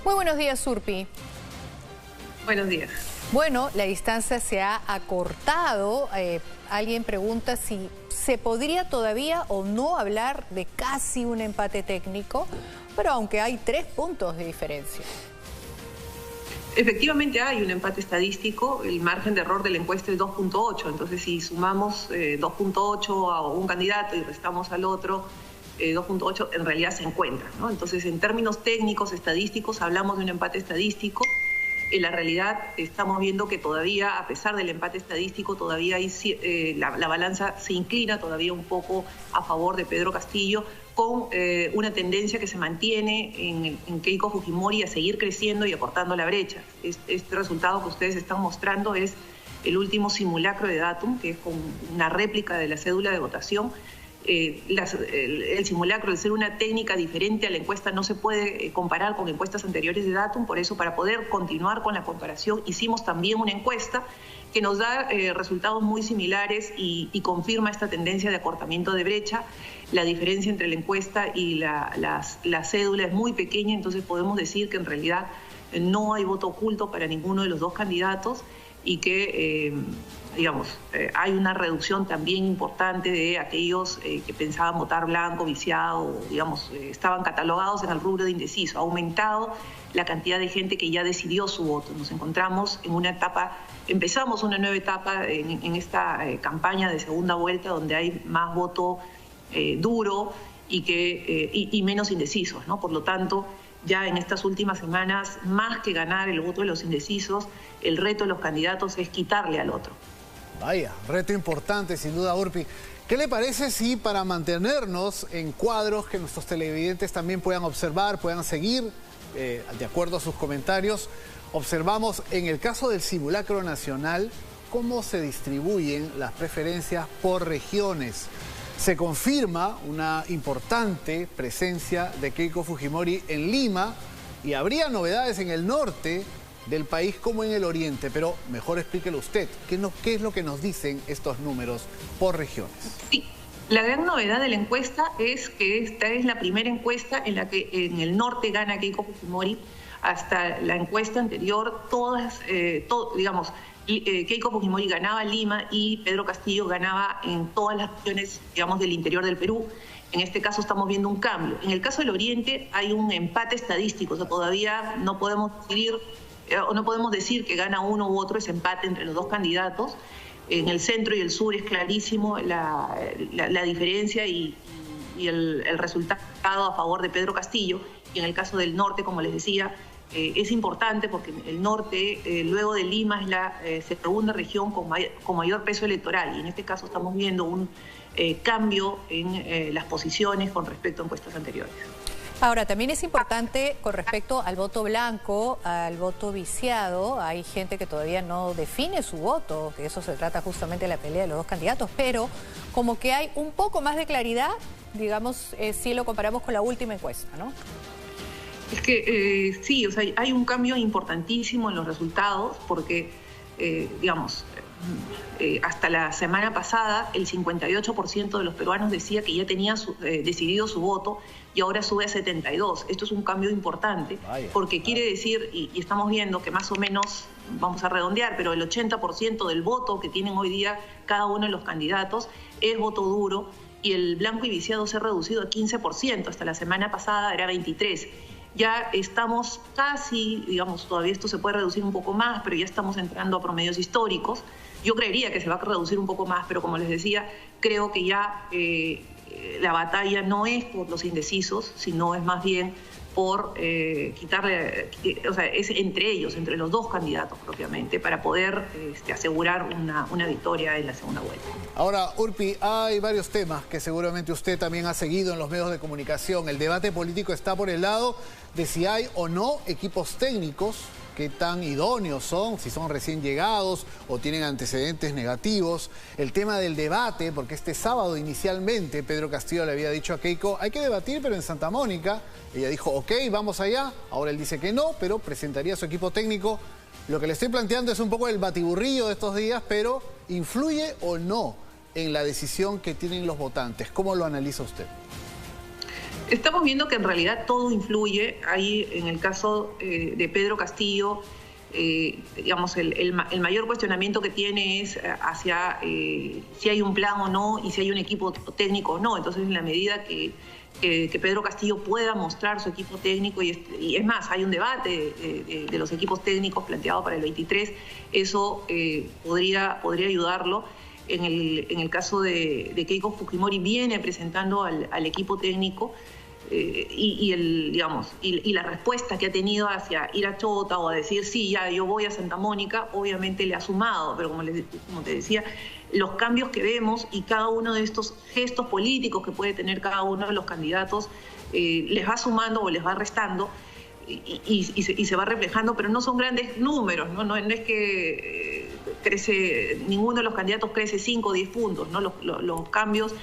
Muy buenos días, Urpi. Buenos días. Bueno, la distancia se ha acortado. Alguien pregunta si se podría todavía o no hablar de casi un empate técnico, pero aunque hay 3 puntos de diferencia. Efectivamente hay un empate estadístico, el margen de error de la encuesta es 2.8, entonces si sumamos 2.8 a un candidato y restamos al otro 2.8, en realidad se encuentra, ¿no? Entonces en términos técnicos, estadísticos, hablamos de un empate estadístico. En la realidad estamos viendo que todavía, a pesar del empate estadístico, todavía hay, la balanza se inclina todavía un poco a favor de Pedro Castillo, con una tendencia que se mantiene en Keiko Fujimori a seguir creciendo y acortando la brecha. Este resultado que ustedes están mostrando es el último simulacro de Datum, que es con una réplica de la cédula de votación. El simulacro, al ser una técnica diferente a la encuesta, no se puede comparar con encuestas anteriores de Datum. Por eso, para poder continuar con la comparación, hicimos también una encuesta que nos da resultados muy similares y confirma esta tendencia de acortamiento de brecha. La diferencia entre la encuesta y la cédula es muy pequeña, entonces podemos decir que en realidad no hay voto oculto para ninguno de los dos candidatos y que hay una reducción también importante de aquellos que pensaban votar blanco, viciado, estaban catalogados en el rubro de indeciso. Ha aumentado la cantidad de gente que ya decidió su voto. Nos encontramos en una etapa, empezamos una nueva etapa en esta campaña de segunda vuelta, donde hay más voto duro y menos indecisos, ¿no? Por lo tanto, ya en estas últimas semanas, más que ganar el voto de los indecisos, el reto de los candidatos es quitarle al otro. Vaya, reto importante sin duda, Urpi. ¿Qué le parece si para mantenernos en cuadros que nuestros televidentes también puedan observar, puedan seguir, de acuerdo a sus comentarios, observamos en el caso del simulacro nacional cómo se distribuyen las preferencias por regiones? Se confirma una importante presencia de Keiko Fujimori en Lima y habría novedades en el norte del país como en el oriente, pero mejor explíquelo usted. ¿Qué es lo que nos dicen estos números por regiones? Sí, la gran novedad de la encuesta es que esta es la primera encuesta en la que en el norte gana Keiko Fujimori. Hasta la encuesta anterior, Keiko Fujimori ganaba Lima y Pedro Castillo ganaba en todas las regiones, del interior del Perú. En este caso estamos viendo un cambio. En el caso del oriente hay un empate estadístico, o sea, todavía no podemos decir que gana uno u otro, ese empate entre los dos candidatos. En el centro y el sur es clarísimo la diferencia y el resultado a favor de Pedro Castillo. Y en el caso del norte, como les decía, es importante porque el norte, luego de Lima, es la segunda región con mayor peso electoral. Y en este caso estamos viendo un cambio en las posiciones con respecto a encuestas anteriores. Ahora, también es importante con respecto al voto blanco, al voto viciado. Hay gente que todavía no define su voto, que eso se trata justamente de la pelea de los dos candidatos, pero como que hay un poco más de claridad, si lo comparamos con la última encuesta, ¿no? Es que sí, o sea, hay un cambio importantísimo en los resultados porque, hasta la semana pasada el 58% de los peruanos decía que ya tenía decidido su voto y ahora sube a 72%. Esto es un cambio importante porque quiere decir, y estamos viendo que más o menos, vamos a redondear, pero el 80% del voto que tienen hoy día cada uno de los candidatos es voto duro y el blanco y viciado se ha reducido a 15%. Hasta la semana pasada era 23%. Ya estamos casi, todavía esto se puede reducir un poco más, pero ya estamos entrando a promedios históricos. Yo creería que se va a reducir un poco más, pero como les decía, creo que ya la batalla no es por los indecisos, sino es más bien por quitarle, es entre ellos, entre los dos candidatos propiamente, para poder asegurar una victoria en la segunda vuelta. Ahora, Urpi, hay varios temas que seguramente usted también ha seguido en los medios de comunicación. El debate político está por el lado de si hay o no equipos técnicos, qué tan idóneos son, si son recién llegados o tienen antecedentes negativos. El tema del debate, porque este sábado inicialmente Pedro Castillo le había dicho a Keiko, hay que debatir, pero en Santa Mónica. Ella dijo, ok, vamos allá. Ahora él dice que no, pero presentaría su equipo técnico. Lo que le estoy planteando es un poco el batiburrillo de estos días, pero ¿influye o no en la decisión que tienen los votantes? ¿Cómo lo analiza usted? Estamos viendo que en realidad todo influye. Ahí en el caso de Pedro Castillo, digamos, el mayor cuestionamiento que tiene es hacia si hay un plan o no y si hay un equipo técnico o no. Entonces, en la medida que Pedro Castillo pueda mostrar su equipo técnico, y es más, hay un debate de los equipos técnicos planteado para el 23, eso podría ayudarlo. En el caso de Keiko Fujimori, viene presentando al equipo técnico, y la respuesta que ha tenido hacia ir a Chota o a decir, sí, ya yo voy a Santa Mónica, obviamente le ha sumado, pero como te decía, los cambios que vemos y cada uno de estos gestos políticos que puede tener cada uno de los candidatos les va sumando o les va restando y se va reflejando, pero no son grandes números, no es que ninguno de los candidatos crece 5 o 10 puntos, ¿no? Los cambios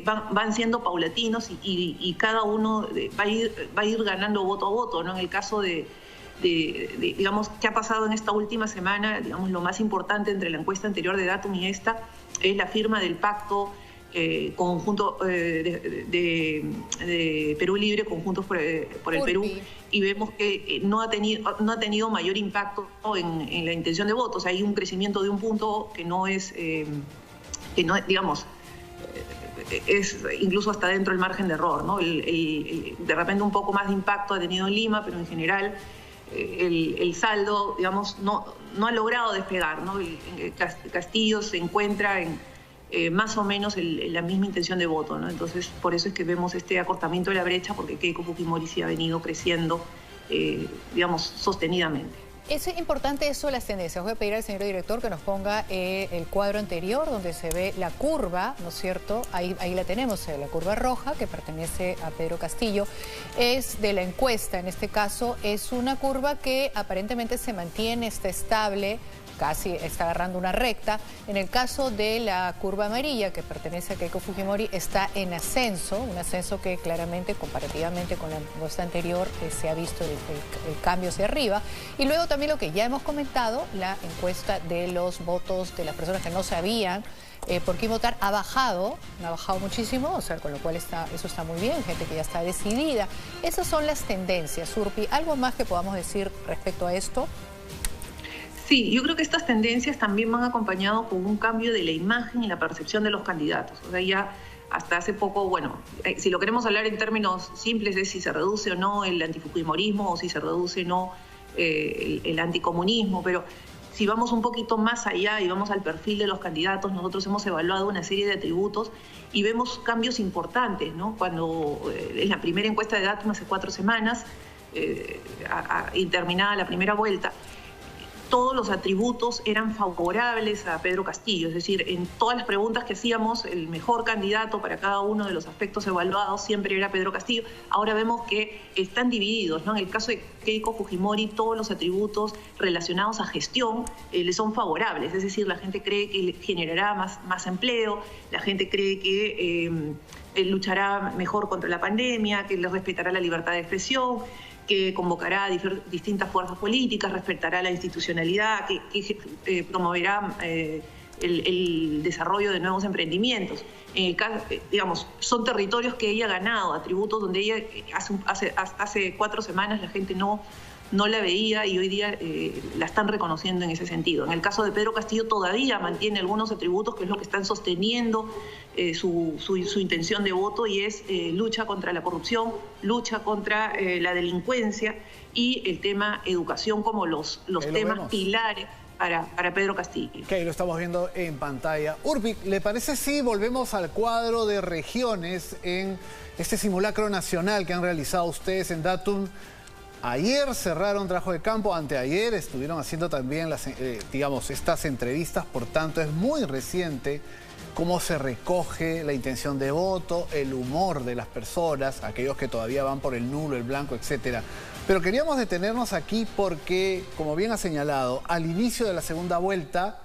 van siendo paulatinos y cada uno va a ir ganando voto a voto, ¿no? En el caso digamos, ¿qué ha pasado en esta última semana? Digamos, lo más importante entre la encuesta anterior de Datum y esta es la firma del pacto conjunto de Perú Libre, Conjuntos por el Perú, y vemos que no ha tenido mayor impacto en la intención de votos. Hay un crecimiento de un punto que no es, digamos, es incluso hasta dentro del margen de error, ¿no? De repente un poco más de impacto ha tenido en Lima, pero en general el saldo, digamos, no ha logrado despegar, ¿no? Castillo se encuentra en más o menos la misma intención de voto, ¿no? Entonces, por eso es que vemos este acortamiento de la brecha, porque Keiko Fujimori sí ha venido creciendo, digamos, sostenidamente. Es importante eso, las tendencias. Voy a pedir al señor director que nos ponga el cuadro anterior donde se ve la curva, ¿no es cierto? Ahí la tenemos, la curva roja que pertenece a Pedro Castillo. Es de la encuesta, en este caso, es una curva que aparentemente se mantiene, está estable, casi está agarrando una recta. En el caso de la curva amarilla, que pertenece a Keiko Fujimori, está en ascenso, un ascenso que claramente, comparativamente con la encuesta anterior, se ha visto el cambio hacia arriba. Y luego también lo que ya hemos comentado, la encuesta de los votos de las personas que no sabían por qué votar ha bajado muchísimo, o sea, con lo cual eso está muy bien, gente que ya está decidida. Esas son las tendencias, Urpi. ¿Algo más que podamos decir respecto a esto? Sí, yo creo que estas tendencias también van acompañadas con un cambio de la imagen y la percepción de los candidatos. O sea, ya hasta hace poco, bueno, si lo queremos hablar en términos simples, es si se reduce o no el antifujimorismo o si se reduce o no el anticomunismo, pero si vamos un poquito más allá y vamos al perfil de los candidatos, nosotros hemos evaluado una serie de atributos y vemos cambios importantes, ¿no? Cuando en la primera encuesta de Datum hace 4 semanas, y terminada la primera vuelta, todos los atributos eran favorables a Pedro Castillo, es decir, en todas las preguntas que hacíamos, el mejor candidato para cada uno de los aspectos evaluados siempre era Pedro Castillo. Ahora vemos que están divididos, ¿no? En el caso de Keiko Fujimori, todos los atributos relacionados a gestión le son favorables, es decir, la gente cree que generará más empleo, la gente cree que luchará mejor contra la pandemia, que le respetará la libertad de expresión, que convocará a distintas fuerzas políticas, respetará la institucionalidad, que promoverá el desarrollo de nuevos emprendimientos. En el caso, digamos, son territorios que ella ha ganado, atributos donde ella hace 4 semanas la gente no la veía y hoy día la están reconociendo en ese sentido. En el caso de Pedro Castillo todavía mantiene algunos atributos que es lo que están sosteniendo su intención de voto, y es lucha contra la corrupción, lucha contra la delincuencia y el tema educación como los temas pilares para Pedro Castillo. Ok, lo estamos viendo en pantalla. Urpi, ¿le parece si volvemos al cuadro de regiones en este simulacro nacional que han realizado ustedes en Datum? Ayer cerraron trabajo de campo, anteayer estuvieron haciendo también digamos, estas entrevistas, por tanto es muy reciente cómo se recoge la intención de voto, el humor de las personas, aquellos que todavía van por el nulo, el blanco, etcétera. Pero queríamos detenernos aquí porque, como bien ha señalado, al inicio de la segunda vuelta,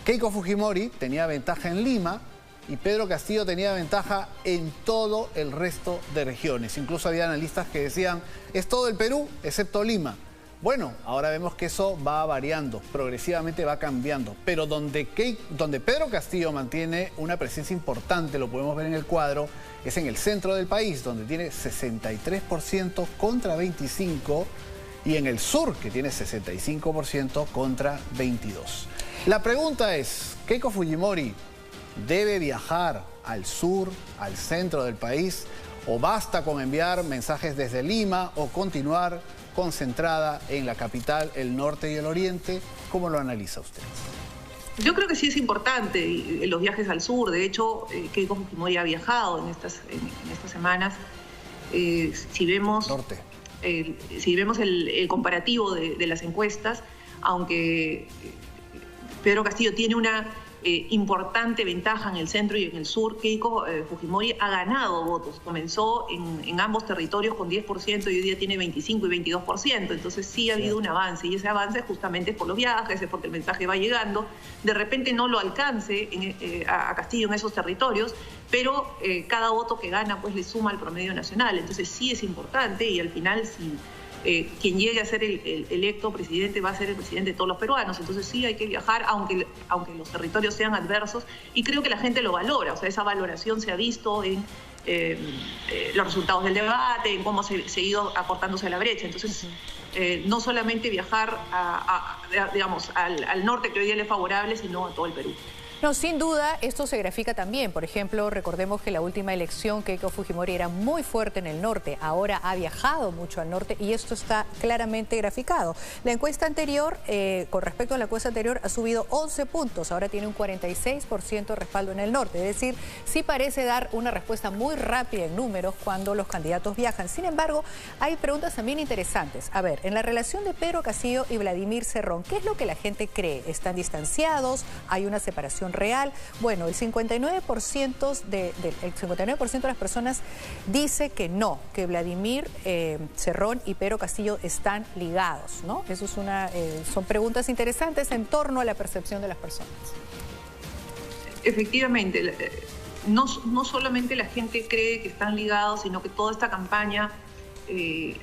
Keiko Fujimori tenía ventaja en Lima y Pedro Castillo tenía ventaja en todo el resto de regiones. Incluso había analistas que decían, es todo el Perú excepto Lima. Bueno, ahora vemos que eso va variando, progresivamente va cambiando, pero donde Pedro Castillo mantiene una presencia importante, lo podemos ver en el cuadro, es en el centro del país, donde tiene 63% contra 25%, y en el sur, que tiene 65% contra 22%. La pregunta es, ¿Keiko Fujimori debe viajar al sur, al centro del país, o basta con enviar mensajes desde Lima o continuar concentrada en la capital, el norte y el oriente? ¿Cómo lo analiza usted? Yo creo que sí es importante los viajes al sur. De hecho, Keiko Fujimori ha viajado en estas semanas. Si vemos el comparativo de las encuestas, aunque Pedro Castillo tiene una importante ventaja en el centro y en el sur, Keiko Fujimori ha ganado votos. Comenzó en ambos territorios con 10% y hoy día tiene 25 y 22%. Entonces sí ha habido un avance, y ese avance justamente es por los viajes, es porque el mensaje va llegando. De repente no lo alcance a Castillo en esos territorios, pero cada voto que gana pues le suma al promedio nacional. Entonces sí es importante, y al final si quien llegue a ser el electo presidente va a ser el presidente de todos los peruanos. Entonces sí hay que viajar, aunque los territorios sean adversos, y creo que la gente lo valora. O sea, esa valoración se ha visto en los resultados del debate, en cómo se ha ido acortándose la brecha. Entonces, no solamente viajar digamos, al norte, que hoy día le es favorable, sino a todo el Perú. No, sin duda, esto se grafica también. Por ejemplo, recordemos que la última elección, Keiko Fujimori era muy fuerte en el norte. Ahora ha viajado mucho al norte y esto está claramente graficado. La encuesta anterior, con respecto a la encuesta anterior, ha subido 11 puntos. Ahora tiene un 46% de respaldo en el norte. Es decir, sí parece dar una respuesta muy rápida en números cuando los candidatos viajan. Sin embargo, hay preguntas también interesantes. A ver, en la relación de Pedro Castillo y Vladimir Cerrón, ¿qué es lo que la gente cree? ¿Están distanciados? ¿Hay una separación real? Bueno, el 59% de las personas dice que no, que Vladimir Cerrón y Pedro Castillo están ligados, ¿no? Eso es son preguntas interesantes en torno a la percepción de las personas. Efectivamente, no solamente la gente cree que están ligados, sino que toda esta campaña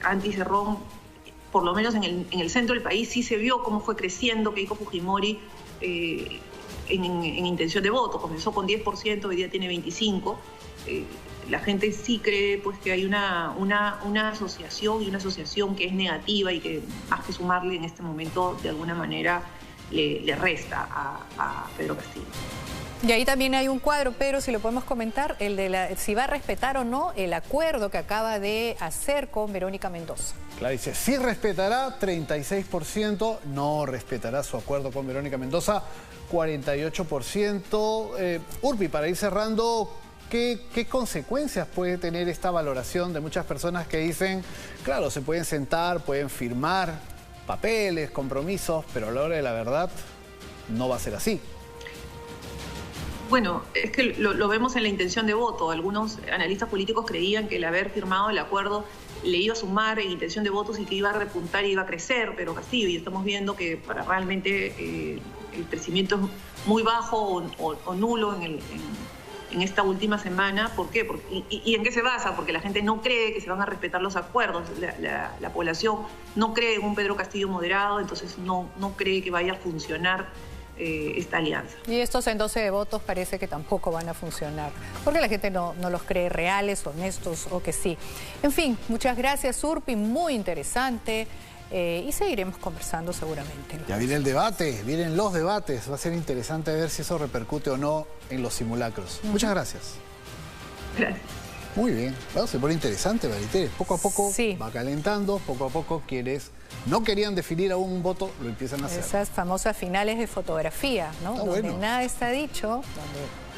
anti-Cerrón, por lo menos en el centro del país, sí se vio cómo fue creciendo Keiko Fujimori en intención de voto. Comenzó con 10%, hoy día tiene 25%. La gente sí cree pues que hay una asociación, y una asociación que es negativa y que más que sumarle en este momento de alguna manera le resta a Pedro Castillo. Y ahí también hay un cuadro, pero si lo podemos comentar, el de si va a respetar o no el acuerdo que acaba de hacer con Verónica Mendoza. Claro, dice, sí respetará, 36%, no respetará su acuerdo con Verónica Mendoza, 48%. Urpi, para ir cerrando, ¿qué consecuencias puede tener esta valoración de muchas personas que dicen, claro, se pueden sentar, pueden firmar papeles, compromisos, pero a la hora de la verdad no va a ser así? Bueno, es que lo vemos en la intención de voto. Algunos analistas políticos creían que el haber firmado el acuerdo le iba a sumar en intención de votos y que iba a repuntar y iba a crecer Pedro Castillo. Y estamos viendo que para realmente el crecimiento es muy bajo o nulo en esta última semana. ¿Por qué? ¿Y en qué se basa? Porque la gente no cree que se van a respetar los acuerdos. La población no cree en un Pedro Castillo moderado, entonces no cree que vaya a funcionar esta alianza. Y estos endoce de votos parece que tampoco van a funcionar, porque la gente no los cree reales, honestos o que sí. En fin, muchas gracias, Urpi, muy interesante, y seguiremos conversando seguramente. Ya viene el debate, vienen los debates, va a ser interesante ver si eso repercute o no en los simulacros. Muchas gracias. Gracias. Muy bien, claro, se pone interesante, Maritere. Poco a poco va calentando, poco a poco quienes no querían definir aún un voto, lo empiezan a hacer. Esas famosas finales de fotografía, ¿no? Donde nada está dicho, donde